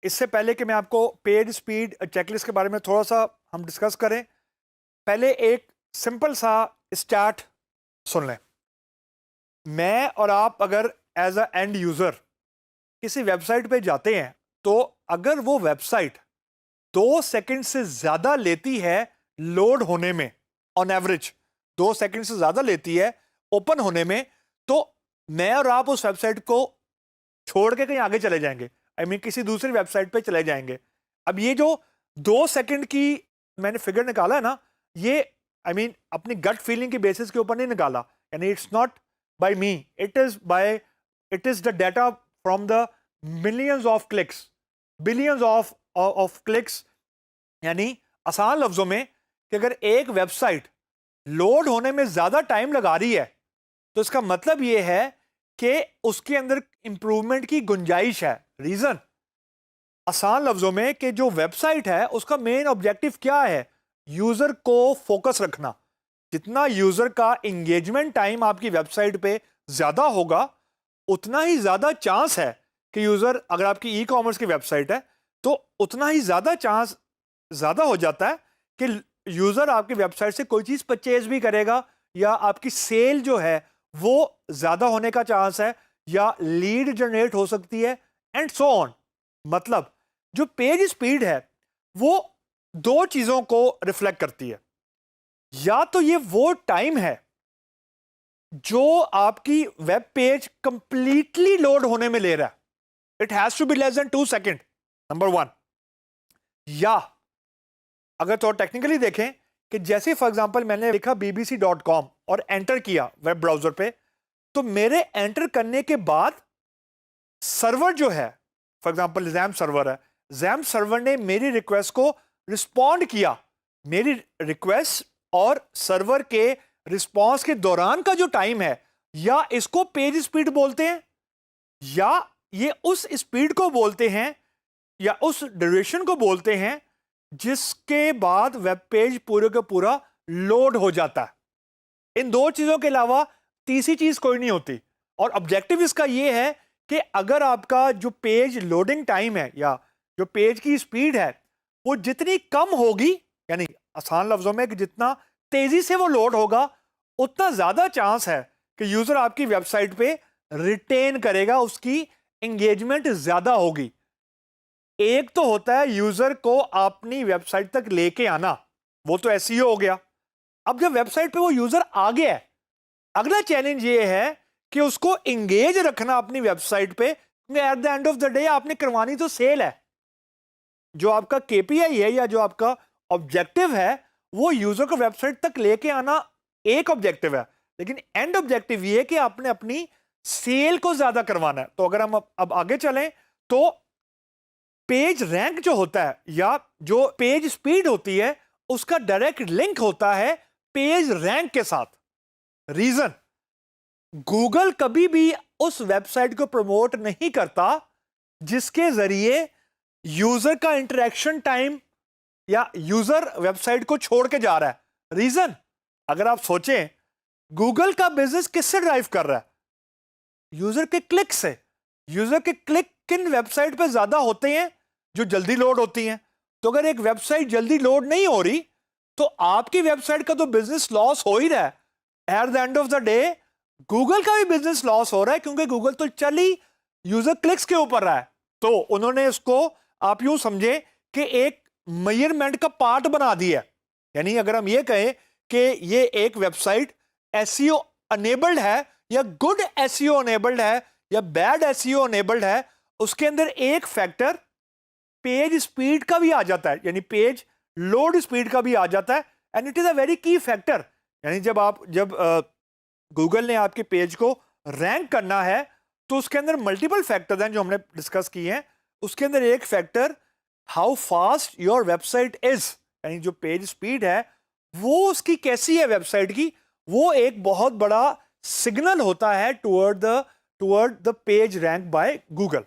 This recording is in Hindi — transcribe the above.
इससे पहले कि मैं आपको पेज स्पीड चेकलिस्ट के बारे में थोड़ा सा हम डिस्कस करें, पहले एक सिंपल सा स्टार्ट सुन लें। मैं और आप अगर एज अ एंड यूज़र किसी वेबसाइट पे जाते हैं, तो अगर वो वेबसाइट 2 सेकंड से ज़्यादा लेती है लोड होने में, ऑन एवरेज 2 सेकंड से ज़्यादा लेती है ओपन होने में, तो मैं और आप उस वेबसाइट को छोड़ के कहीं आगे चले जाएंगे। किसी दूसरी वेबसाइट पे चले जाएंगे। अब ये जो 2 सेकंड की मैंने फिगर निकाला है ना, ये अपनी गट फीलिंग की बेसिस के ऊपर नहीं निकाला, यानी it's not by me, it is the data from the millions of clicks, billions of clicks. यानी आसान लफ्जों में कि अगर एक वेबसाइट लोड होने में ज्यादा टाइम लगा रही है, तो इसका मतलब यह है कि उसके अंदर इंप्रूवमेंट की गुंजाइश है। रीजन आसान लफ्जों में कि जो वेबसाइट है उसका मेन ऑब्जेक्टिव क्या है, यूजर को फोकस रखना। जितना यूजर का एंगेजमेंट टाइम आपकी वेबसाइट पे ज्यादा होगा, उतना ही ज्यादा चांस है कि यूजर, अगर आपकी ई कॉमर्स की वेबसाइट है तो उतना ही ज्यादा चांस ज्यादा हो जाता है कि यूजर आपकी वेबसाइट से कोई चीज परचेज भी करेगा, या आपकी सेल जो है वो ज्यादा होने का चांस है, या लीड जनरेट हो सकती है, एंड सो ऑन। मतलब जो पेज स्पीड है वो दो चीजों को रिफ्लेक्ट करती है। या तो ये वो टाइम है जो आपकी वेब पेज कंप्लीटली लोड होने में ले रहा है, it has to be less than 2 second, number 1। या अगर थोड़ा टेक्निकली देखें कि जैसे फॉर एग्जांपल मैंने लिखा bbc.com और एंटर किया वेब ब्राउजर पे, तो मेरे एंटर करने के बाद सर्वर जो है, फॉर एग्जांपल जैम सर्वर है, जैम सर्वर ने मेरी रिक्वेस्ट को रिस्पॉन्ड किया। मेरी रिक्वेस्ट और सर्वर के रिस्पॉन्स के दौरान का जो टाइम है, या इसको पेज स्पीड बोलते हैं, या ये उस स्पीड को बोलते हैं, या उस ड्यूरेशन को बोलते हैं जिसके बाद वेब पेज पूरे का पूरा लोड हो जाता है। इन दो चीजों के अलावा तीसरी चीज कोई नहीं होती। और ऑब्जेक्टिव इसका यह है कि अगर आपका जो पेज लोडिंग टाइम है, या जो पेज की स्पीड है, वो जितनी कम होगी, यानी आसान लफ्जों में कि जितना तेजी से वो लोड होगा, उतना ज्यादा चांस है कि यूजर आपकी वेबसाइट पे रिटेन करेगा, उसकी एंगेजमेंट ज्यादा होगी। एक तो होता है यूजर को अपनी वेबसाइट तक लेके आना, वो तो एसईओ हो गया। अब जब वेबसाइट पे वो यूजर आ गया है, अगला चैलेंज ये है कि उसको एंगेज रखना अपनी वेबसाइट पे। At the end of the day आपने करवानी तो सेल है। जो आपका केपीआई है, या जो आपका ऑब्जेक्टिव है, वो यूजर को वेबसाइट तक लेके आना एक ऑब्जेक्टिव है, लेकिन एंड ऑब्जेक्टिव ये है कि आपने अपनी सेल को ज्यादा करवाना है। तो अगर हम अब आगे चलें, तो पेज रैंक जो होता है, या जो पेज स्पीड होती है, उसका डायरेक्ट लिंक होता है पेज रैंक के साथ। रीजन, गूगल कभी भी उस वेबसाइट को प्रमोट नहीं करता जिसके जरिए यूजर का इंटरेक्शन टाइम, या यूजर वेबसाइट को छोड़ के जा रहा है। रीजन, अगर आप सोचें, गूगल का बिजनेस किससे ड्राइव कर रहा है? यूजर के क्लिक से। यूजर के क्लिक किन वेबसाइट पे ज्यादा होते हैं? जो जल्दी लोड होती हैं। तो अगर एक वेबसाइट जल्दी लोड नहीं हो रही, तो आपकी वेबसाइट का तो बिजनेस लॉस हो ही रहा है। At the end of the day Google का भी बिजनेस लॉस हो रहा है, क्योंकि गूगल तो चल ही यूजर क्लिक्स के ऊपर रहा है। तो उन्होंने इसको, आप यूं समझे कि एक मेजरमेंट का पार्ट बना दिया। यानी अगर हम ये कहें कि ये एक वेबसाइट एसईओ अनेबल्ड है, या गुड एसईओ अनेबल्ड है, या बैड एसईओ अनेबल्ड है, उसके अंदर एक फैक्टर पेज स्पीड का भी आ जाता है, यानी पेज लोड स्पीड का भी आ जाता है। And it is a very की फैक्टर। यानी जब गूगल ने आपके पेज को रैंक करना है, तो उसके अंदर मल्टीपल फैक्टर्स हैं जो हमने डिस्कस किए हैं। उसके अंदर एक factor how fast your website is, यानी जो पेज स्पीड है वो उसकी कैसी है वेबसाइट की, वो एक बहुत बड़ा सिग्नल होता है toward the page rank by Google.